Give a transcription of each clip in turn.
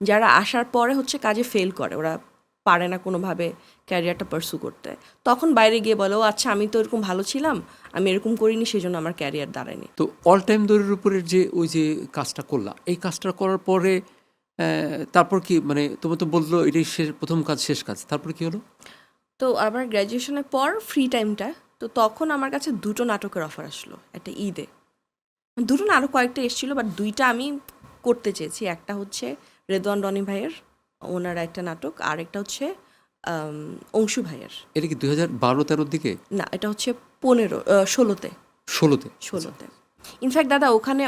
যারা আসার পরে হচ্ছে কাজে ফেল করে, ওরা পারে না কোনোভাবে ক্যারিয়ারটা পার্সু করতে, তখন বাইরে গিয়ে বলে ও আচ্ছা আমি তো এরকম ভালো ছিলাম, আমি এরকম করিনি, সেই জন্য আমার ক্যারিয়ার দাঁড়ায়নি। তো অল টাইম দৌড়ের উপরের যে ওই যে কাজটা করলা, এই কাজটা করার পরে তারপর কি মানে তোমার তো বললো এটাই শেষ, প্রথম কাজ শেষ কাজ, তারপর কি হলো? তো আমার গ্র্যাজুয়েশনের পর ফ্রি টাইমটা, তো তখন আমার কাছে দুটো নাটকের অফার আসলো একটা ঈদে। দুটো না, আরও কয়েকটা এসেছিলো, বাট দুইটা আমি করতে চেয়েছি। একটা হচ্ছে রেদওয়ান রনি ভাইয়ের, ওনার একটা নাটক, আর একটা হচ্ছে অংশু ভাইয়ের। এটা কি 2012-13 দিকে? না, এটা হচ্ছে 16-তে। 16-তে? 16-তে ইনফ্যাক্ট দাদা ওখানে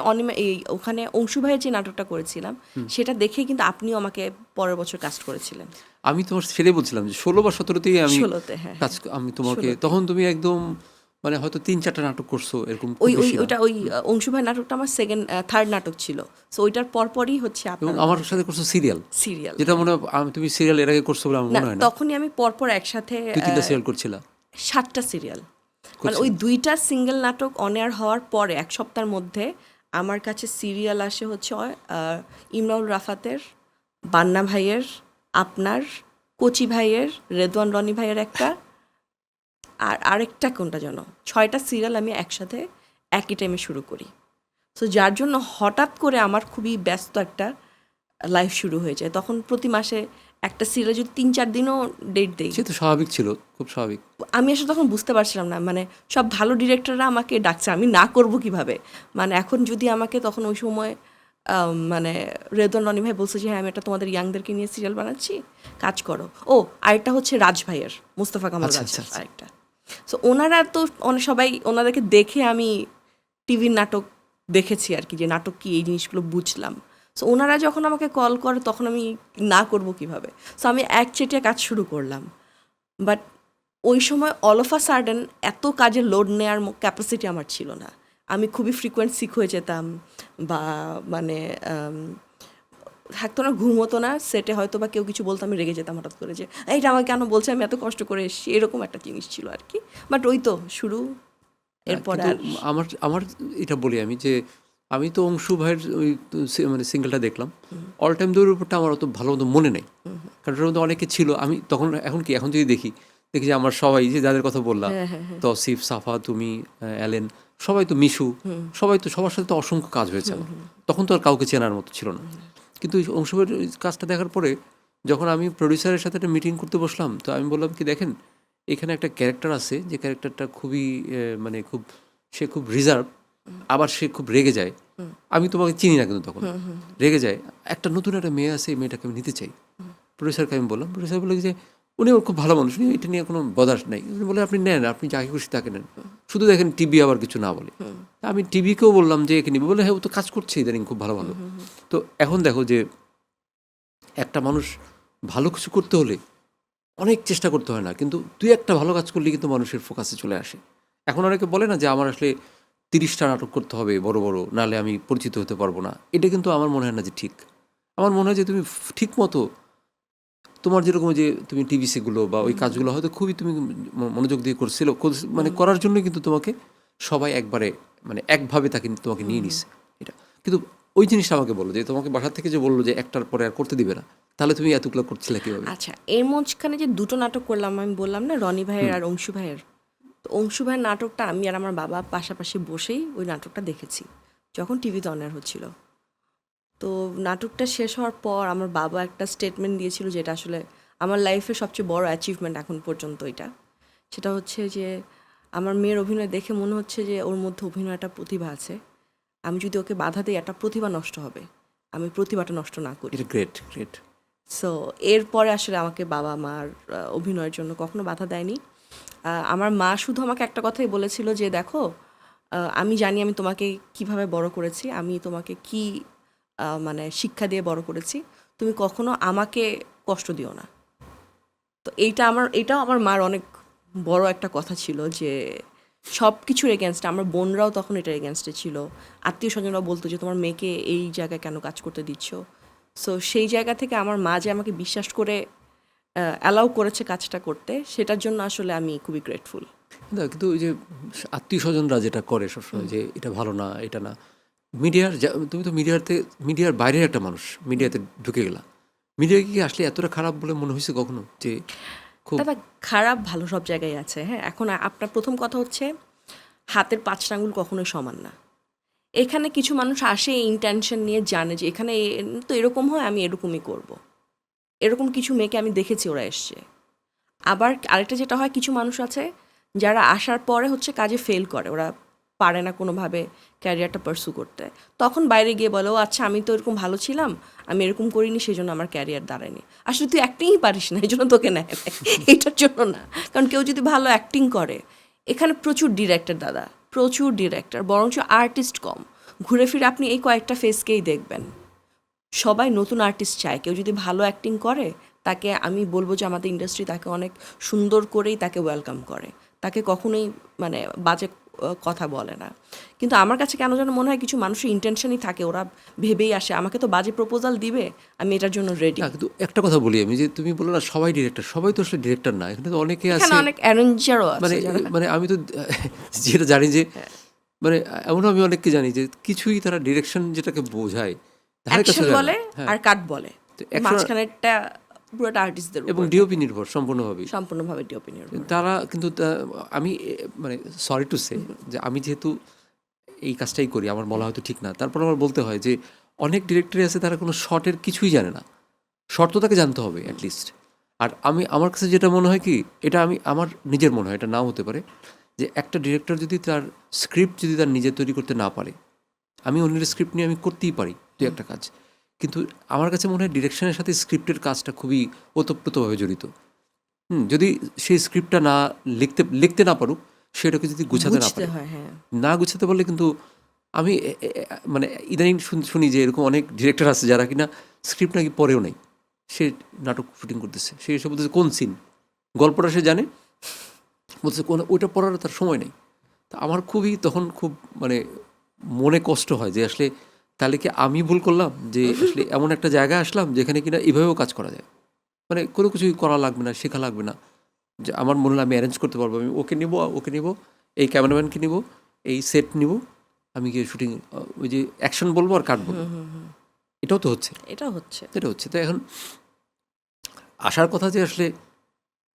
ওখানে অংশু ভাইয়ের যে নাটকটা করেছিলাম সেটা দেখেই কিন্তু আপনিও আমাকে পরের বছর কাস্ট করেছিলেন। আমি তোমার সেটাই বলছিলাম যে 16 বা 17তেই আমি 16-তে, হ্যাঁ কাজ, আমি তোমাকে 16-তে। তখন তুমি একদম মানে হয়তো 3-4টা নাটক করছো এরকম, খুব ওই ওই বেশি না। ওইটা ওই অংশু ভাই নাটকটা আমার থার্ড নাটক ছিল। সো ওইটার পরপরই হচ্ছে এবং আপনার আমার সাথে করছো সিরিয়াল, সিরিয়াল। যেটা মনে হয় তুমি সিরিয়াল এর আগে করছো বলে আমার না, মনে হয় না। তখনই আমি পরপর একসাথে 2-3টা সিরিয়াল করছিলা? 7টা সিরিয়াল, মানে ওই করছিলা। দুইটা সিঙ্গেল নাটক অন এয়ার হওয়ার পরে 1 সপ্তাহের মধ্যে আমার কাছে সিরিয়াল আসে হচ্ছে ইমরাউল রাফাতের, বান্না ভাইয়ের, আপনার, কচি ভাইয়ের, রেদওয়ান রনি ভাইয়ের একটা, আর আরেকটা কোনটা যেন, 6টা সিরিয়াল আমি একসাথে একই টাইমে শুরু করি। সো যার জন্য হঠাৎ করে আমার খুবই ব্যস্ত একটা লাইফ শুরু হয়ে যায়। তখন প্রতি মাসে একটা সিরিয়াল যদি 3-4 দিনও ডেট দেই, সে তো স্বাভাবিক ছিল, খুব স্বাভাবিক। আমি আসলে তখন বুঝতে পারছিলাম না, মানে সব ভালো ডিরেক্টররা আমাকে ডাকছে, আমি না করব কিভাবে। মানে এখন যদি আমাকে তখন ওই সময় মানে রেদন রনি ভাই বলছে যে হ্যাঁ আমি এটা তোমাদের ইয়াংদেরকে নিয়ে সিরিয়াল বানাচ্ছি, কাজ করো। ও আরেকটা হচ্ছে রাজ ভাইয়ের, মোস্তফা কামাল আচ্ছা, রাজ আচ্ছা, আচ্ছা। আরেকটা। সো ওনারা তো অনেক সবাই, ওনাদেরকে দেখে আমি টিভির নাটক দেখেছি আর কি, যে নাটক কি, এই জিনিসগুলো বুঝলাম। সো ওনারা যখন আমাকে কল করে তখন আমি না করব কিভাবে। সো আমি একচেটিয়া কাজ শুরু করলাম। বাট ওই সময় অল অফ আ সাডেন এত কাজের লোড নেওয়ার ক্যাপাসিটি আমার ছিল না। আমি খুবই ফ্রিকোয়েন্ট সিক হয়ে যেতাম, বা মানে থাকতো না, ঘুম হতো না সেটে, হয়তো বা কেউ কিছু বলতো আমি রেগে যেতাম হঠাৎ করে, যে এইটা আমাকে কেন বলছে, আমি এত কষ্ট করে এসেছি, এরকম একটা জিনিস ছিল আর কি। বাট ওই তো শুরু, এরপর কিন্তু আর আমার আমার এটা বলি আমি যে আমি তো অংশু ভাইয়ের ওই মানে সিঙ্গেলটা দেখলাম। অল টাইম দৌড়ের উপরটা আমার অত ভালো মতো মনে নেই, কারণ ওটার মধ্যে অনেকে ছিল। আমি তখন, এখন কি, এখন যদি দেখি যে আমার সবাই যে যাদের কথা বললাম, তসিফ, সাফা, তুমি, অ্যালেন, সবাই তো, মিশু, সবাই তো, সবার সাথে তো অসংখ্য কাজ হয়েছে আমার। তখন তো আর কাউকে চেনার মতো ছিল না। কিন্তু ওই অংশু ভাইয়ের ওই কাজটা দেখার পরে যখন আমি প্রডিউসারের সাথে একটা মিটিং করতে বসলাম, তো আমি বললাম কি দেখেন, এখানে একটা ক্যারেক্টার আছে যে ক্যারেক্টারটা খুবই মানে খুব, সে খুব রিজার্ভ, আবার সে খুব রেগে যায়। আমি তোমাকে চিনি না কিন্তু তখন, রেগে যায়। একটা নতুন একটা মেয়ে আছে, এই মেয়েটাকে আমি নিতে চাই। প্রডিউসারকে আমি বললাম, প্রডিউসার বলে যে উনি খুব ভালো মানুষ, উনি এটা নিয়ে কোনো বদাস নাই। উনি বলে আপনি নেন, আপনি যাকে খুশি তাকে নেন, শুধু দেখেন টিভি আবার কিছু না বলে। আমি টিভিকেও বললাম যে একে নিবে, বলে হ্যাঁ ও তো কাজ করছে ইদানিং খুব ভালো ভালো। তো এখন দেখো যে একটা মানুষ ভালো কিছু করতে হলে অনেক চেষ্টা করতে হয় না, কিন্তু তুই একটা ভালো কাজ করলে কিন্তু মানুষের ফোকাসে চলে আসে। এখন অনেকে বলে না যে আমার আসলে 30টা নাটক করতে হবে বড় বড়, নাহলে আমি পরিচিত হতে পারবো না। এটা কিন্তু আমার মনে হয় না যে ঠিক। আমার মনে হয় যে তুমি ঠিক মতো তোমার যেরকম যে তুমি টিভিসিগুলো বা ওই কাজগুলো হয়তো খুবই তুমি মনোযোগ দিয়ে করছিল, মানে করার জন্য কিন্তু তোমাকে সবাই একবারে মানে একভাবে তাকে তোমাকে নিয়ে নিছে এটা। কিন্তু ওই জিনিসটা আমাকে বললো যে তোমাকে বাসা থেকে যে বললো যে একটার পরে আর করতে দিবে না, তাহলে তুমি এতগুলো করছিলে কীভাবে? আচ্ছা, এর মাঝখানে যে দুটো নাটক করলাম, আমি বললাম না রনি ভাইয়ের আর অংশু ভাইয়ের, তো অংশু ভাইয়ের নাটকটা আমি আর আমার বাবা পাশাপাশি বসেই ওই নাটকটা দেখেছি যখন টিভিতে অন এয়ার হচ্ছিল। তো নাটকটা শেষ হওয়ার পর আমার বাবা একটা স্টেটমেন্ট দিয়েছিল, যেটা আসলে আমার লাইফের সবচেয়ে বড় অ্যাচিভমেন্ট এখন পর্যন্ত এটা। সেটা হচ্ছে যে আমার মেয়ের অভিনয় দেখে মনে হচ্ছে যে ওর মধ্যে অভিনয় একটা প্রতিভা আছে, আমি যদি ওকে বাধা দিই একটা প্রতিভা নষ্ট হবে, আমি প্রতিভাটা নষ্ট না করি। এটা গ্রেট, গ্রেট। সো এরপরে আসলে আমাকে বাবা মার অভিনয়ের জন্য কখনো বাধা দেয়নি। আমার মা শুধু আমাকে একটা কথাই বলেছিল যে দেখো, আমি জানি আমি তোমাকে কিভাবে বড় করেছি, আমি তোমাকে কি মানে শিক্ষা দিয়ে বড় করেছি, তুমি কখনো আমাকে কষ্ট দিও না। তো এটাও আমার মার অনেক বড় একটা কথা ছিল, যে সব কিছুর এগেনস্টে, আমার বোনরাও তখন এটার এগেনস্টে ছিল, আত্মীয় স্বজনরাও বলতো যে তোমার মেয়েকে এই জায়গায় কেন কাজ করতে দিচ্ছ। সো সেই জায়গা থেকে আমার মা যে আমাকে বিশ্বাস করে অ্যালাউ করেছে কাজটা করতে, সেটার জন্য আসলে আমি খুবই গ্রেটফুল। না, কিন্তু ওই যে আত্মীয় স্বজনরা যেটা করে সবসময় যে এটা ভালো না, এটা না, তুমি তো মিডিয়ার বাইরের একটা মানুষ, মিডিয়াতে ঢুকে গেলা, মিডিয়া কি আসলে এতটা খারাপ বলে মনে হয়েছে কখনো যে খুব দাদা খারাপ ভালো সব জায়গায় আছে, হ্যাঁ। এখন আপনার প্রথম কথা হচ্ছে হাতের 5টা আঙুল কখনোই সমান না। এখানে কিছু মানুষ আসে ইন্টেনশন নিয়ে, জানে যে এখানে তো এরকম হয়, আমি এরকমই করব। এরকম কিছু মেয়েকে আমি দেখেছি, ওরা এসছে। আবার আরেকটা যেটা হয়, কিছু মানুষ আছে যারা আসার পরে হচ্ছে কাজে ফেল করে, ওরা পারে না কোনোভাবে ক্যারিয়ারটা পার্সু করতে, তখন বাইরে গিয়ে বলে ও আচ্ছা আমি তো এরকম ভালো ছিলাম, আমি এরকম করিনি, সেই জন্য আমার ক্যারিয়ার দাঁড়ায়নি। আসলে তুই অ্যাক্টিংই পারিস না, এই জন্য তোকে নেয় নাই। এটার জন্য না, কারণ কেউ যদি ভালো অ্যাক্টিং করে, এখানে প্রচুর ডিরেক্টর দাদা, প্রচুর ডিরেক্টর, বরঞ্চ আর্টিস্ট কম। ঘুরে ফিরে আপনি এই কয়েকটা ফেসকেই দেখবেন, সবাই নতুন আর্টিস্ট চায়। কেউ যদি ভালো অ্যাক্টিং করে, তাকে আমি বলবো যে আমাদের ইন্ডাস্ট্রি তাকে অনেক সুন্দর করেই তাকে ওয়েলকাম করে, তাকে কখনোই মানে বাজে কথা বলে না। কিন্তু আমার কাছে কেন যেন মনে হয় কিছু মানুষের ইন্টেনশনই থাকে, ওরা ভেবেই আসে আমাকে তো বাজে প্রপোজাল দিবে, আমি এটার জন্য রেডি। না, কিন্তু একটা কথা বলি আমি, যে তুমি বলো না সবাই ডিরেক্টর, সবাই তো আসলে ডিরেক্টর না, এখানে তো অনেকে এখানে আছে অনেক অ্যারেঞ্জারও মানে আছে যারা মানে আমি তো যেটা জানি যে মানে এমন আমি অনেককে জানি যে কিছুই তারা ডিরেকশন যেটাকে বোঝায় ধারে কাছে অ্যাকশন যায় না। বলে হ্যাঁ, আর কাট বলে, তো action- মাঝখানেরটা পুরোটা আর্টিস্টদের এবং উপর, ডিওপি নির্ভর সম্পূর্ণভাবেই সম্পূর্ণভাবে ডিওপিনিয়ন। তারা কিন্তু আমি মানে সরি টু সে যে আমি যেহেতু এই কাজটাই করি, আমার বলা হয়তো ঠিক না, তারপর আমার বলতে হয় যে অনেক ডিরেক্টরই আছে তারা কোনো শর্টের কিছুই জানে না, শর্ট তো তাকে জানতে হবে অ্যাটলিস্ট। আর আমার কাছে যেটা মনে হয় কি, এটা আমার নিজের মনে হয়, এটা নাও হতে পারে, যে একটা ডিরেক্টর যদি তার স্ক্রিপ্ট যদি তার নিজে তৈরি করতে না পারে, আমি অন্যের স্ক্রিপ্ট নিয়ে আমি করতেই পারি দু একটা কাজ, কিন্তু আমার কাছে মনে হয় ডিরেকশনের সাথে স্ক্রিপ্টের কাজটা খুবই ওতপ্রোতভাবে জড়িত। যদি সেই স্ক্রিপ্টটা না লিখতে না পারুক, সেটাকে যদি গুছাতে না বুঝতে পারে, হয়, হ্যাঁ। না গুছাতে পারলে কিন্তু আমি মানে ইদানিং শুনি যে এরকম অনেক ডিরেক্টর আছে যারা কিনা স্ক্রিপ্ট নাকি পড়েও নেই, সে নাটক শুটিং করতেছে, সে এসে বলতেছে কোন সিন, গল্পটা সে জানে, বলছে কোন ওইটা পড়ার তার সময় নেই। তা আমার তখন খুব মানে মনে কষ্ট হয় যে আসলে তাহলে কি আমি ভুল করলাম, যে আসলে এমন একটা জায়গায় আসলাম যেখানে কিনা এভাবেও কাজ করা যায়, মানে কোনো কিছুই করা লাগবে না, শেখা লাগবে না, যে আমার মনে হলো আমি অ্যারেঞ্জ করতে পারবো, আমি ওকে নিব, এই ক্যামেরাম্যানকে নিব, এই সেট নিব, আমি গিয়ে শুটিং ওই যে অ্যাকশন বলবো আর কাট বলবো, এটাও তো হচ্ছে, এটা হচ্ছে। তো এখন আসার কথা যে আসলে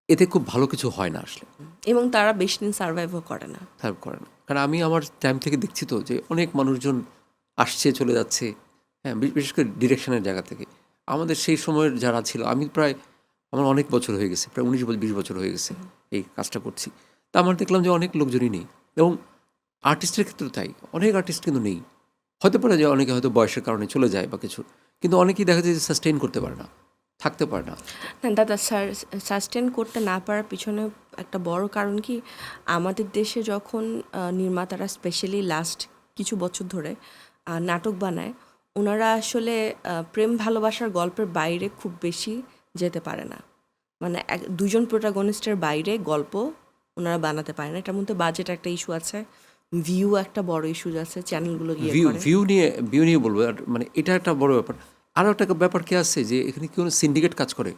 এতে খুব ভালো কিছু হয় না আসলে, এবং তারা বেশি দিন সার্ভাইভও করে না। হেল্প করে না। কারণ আমি আমার টাইম থেকে দেখছি তো যে অনেক মানুষজন আসছে চলে যাচ্ছে, হ্যাঁ, বিশেষ করে ডিরেকশনের জায়গা থেকে। আমাদের সেই সময়ের যারা ছিল, আমার অনেক বছর হয়ে গেছে, প্রায় 19-20 বছর হয়ে গেছে এই কাজটা করছি। তা আমার দেখলাম যে অনেক লোকজনই নেই, এবং আর্টিস্টের ক্ষেত্রে তাই, অনেক আর্টিস্ট কিন্তু নেই। হতে পারে যে অনেকে হয়তো বয়সের কারণে চলে যায় বা কিছু, কিন্তু অনেকেই দেখা যায় যে সাস্টেইন করতে পারে না, থাকতে পারে না। না দাদা, সাস্টেন করতে না পারার পিছনে একটা বড় কারণ কি, আমাদের দেশে যখন নির্মাতারা স্পেশালি লাস্ট কিছু বছর ধরে নাটক বানায়, ওনারা আসলে প্রেম ভালোবাসার গল্পের বাইরে খুব বেশি যেতে পারে না। মানে দুজন প্রোটাগনিস্টের বাইরে গল্প ওনারা বানাতে পারে না। এটার মধ্যে বাজেট একটা ইস্যু আছে, ভিউ একটা বড় ইস্যু আছে, চ্যানেলগুলো গিয়ে করে। ভিউ নিয়ে বলবো, আর মানে এটা একটা বড় ব্যাপার। আরও একটা ব্যাপার কি আছে যে এখানে কি কোনো সিন্ডিকেট কাজ করে?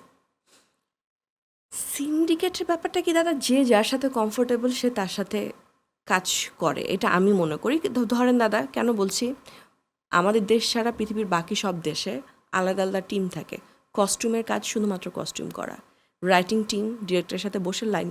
সিন্ডিকেটের ব্যাপারটা কি দাদা, যে যার সাথে কমফোর্টেবল সে তার সাথে কাজ করে, এটা আমি মনে করি। ধরেন দাদা, কেন বলছি, আমাদের দেশ ছাড়া পৃথিবীর বাকি সব দেশে আলাদা আলাদা টিম থাকে। কস্টিউমের কাজ শুধুমাত্র কস্টিউম করা, রাইটিং টিম ডিরেক্টরের সাথে বসে লাইন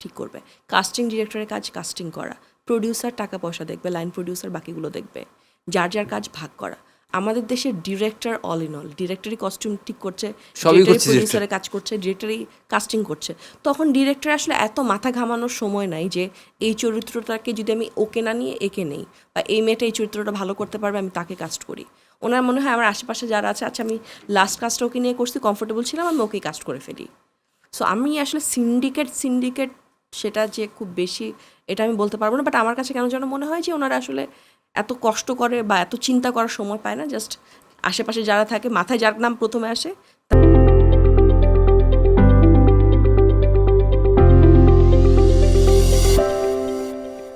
ঠিক করবে, কাস্টিং ডিরেক্টরের কাজ কাস্টিং করা, প্রডিউসার টাকা পয়সা দেখবে, লাইন প্রডিউসার বাকিগুলো দেখবে, যার যার কাজ ভাগ করা। আমাদের দেশের ডিরেক্টর অল ইন অল, ডিরেক্টরই কস্টিউম ঠিক করছে, ডিরেক্টরই প্রডিউসারের কাজ করছে, ডিরেক্টরই কাস্টিং করছে। তখন ডিরেক্টর আসলে এত মাথা ঘামানোর সময় নাই যে এই চরিত্রটাকে যদি আমি ওকে না নিয়ে একে নেই, বা এই মেয়েটা এই চরিত্রটা ভালো করতে পারবে, আমি তাকে কাস্ট করি। ওনার মনে হয় আমার আশেপাশে যারা আছে, আচ্ছা আমি লাস্ট কাজটা ওকে নিয়ে করছি, কমফোর্টেবল ছিলাম, আমি ওকেই কাস্ট করে ফেলি। সো আমি আসলে সিন্ডিকেট সেটা যে খুব বেশি, এটা আমি বলতে পারবো না। বাট আমার কাছে কেন যেন মনে হয় যে ওনারা আসলে এত কষ্ট করে বা এত চিন্তা করার সময় পায় না, জাস্ট আশেপাশে যারা থাকে, মাথায় যার নাম প্রথমে আসে